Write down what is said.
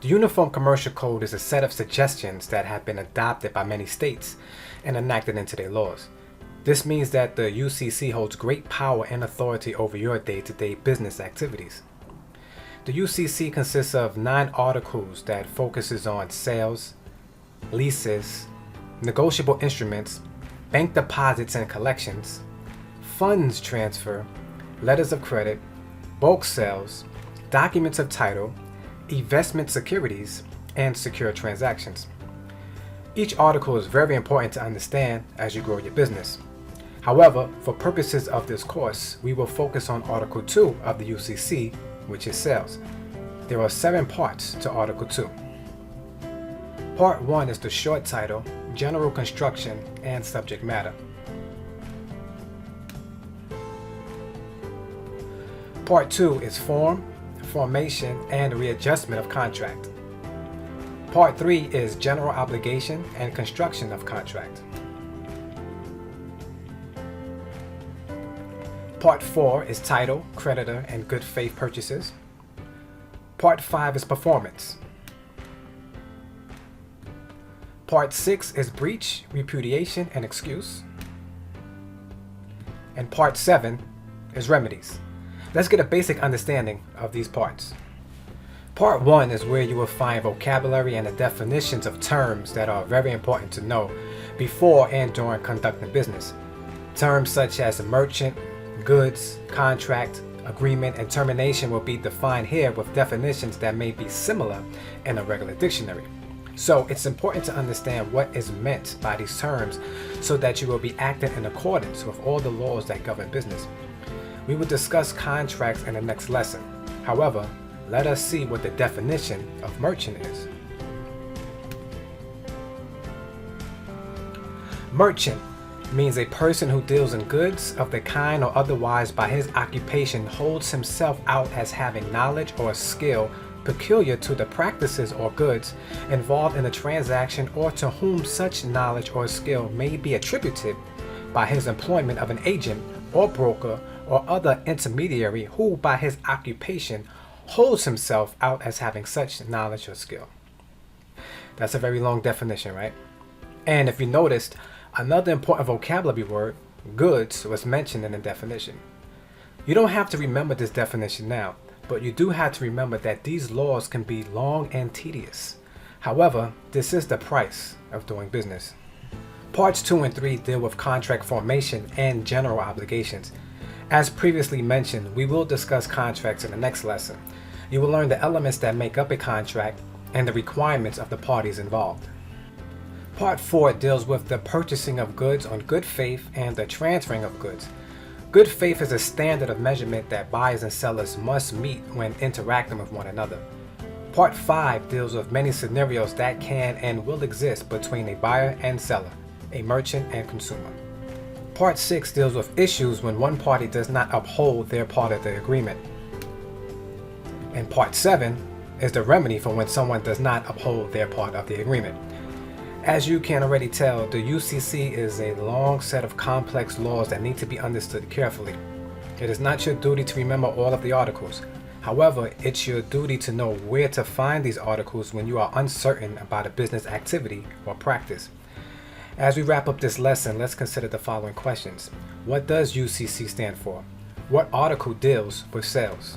The Uniform Commercial Code is a set of suggestions that have been adopted by many states and enacted into their laws. This means that the UCC holds great power and authority over your day-to-day business activities. The UCC consists of 9 articles that focuses on sales, leases, negotiable instruments, bank deposits and collections, funds transfer, letters of credit, bulk sales, documents of title, investment securities, and secure transactions. Each article is very important to understand as you grow your business. However, for purposes of this course, we will focus on Article 2 of the UCC, which is sales. There are 7 parts to Article 2. Part 1 is the short title, General Construction and Subject Matter. Part 2 is Form, Formation, and Readjustment of Contract. Part 3 is General Obligation and Construction of Contract. Part 4 is Title, Creditor, and Good Faith Purchases. Part 5 is Performance. Part 6 is Breach, Repudiation, and Excuse. And Part 7 is Remedies. Let's get a basic understanding of these parts. Part 1 is where you will find vocabulary and the definitions of terms that are very important to know before and during conducting business. Terms such as merchant, goods, contract, agreement, and termination will be defined here with definitions that may be similar in a regular dictionary. So it's important to understand what is meant by these terms so that you will be acting in accordance with all the laws that govern business. We will discuss contracts in the next lesson. However, let us see what the definition of merchant is. Merchant means a person who deals in goods of the kind or otherwise by his occupation holds himself out as having knowledge or skill peculiar to the practices or goods involved in the transaction, or to whom such knowledge or skill may be attributed by his employment of an agent or broker or other intermediary who by his occupation holds himself out as having such knowledge or skill. That's a very long definition, right? And if you noticed, another important vocabulary word, goods, was mentioned in the definition. You don't have to remember this definition now, but you do have to remember that these laws can be long and tedious. However, this is the price of doing business. Parts 2 and 3 deal with contract formation and general obligations. As previously mentioned, we will discuss contracts in the next lesson. You will learn the elements that make up a contract and the requirements of the parties involved. Part 4 deals with the purchasing of goods on good faith and the transferring of goods. Good faith is a standard of measurement that buyers and sellers must meet when interacting with one another. Part 5 deals with many scenarios that can and will exist between a buyer and seller, a merchant and consumer. Part 6 deals with issues when one party does not uphold their part of the agreement. And Part 7 is the remedy for when someone does not uphold their part of the agreement. As you can already tell, the UCC is a long set of complex laws that need to be understood carefully. It is not your duty to remember all of the articles. However, it's your duty to know where to find these articles when you are uncertain about a business activity or practice. As we wrap up this lesson, let's consider the following questions. What does UCC stand for? What article deals with sales?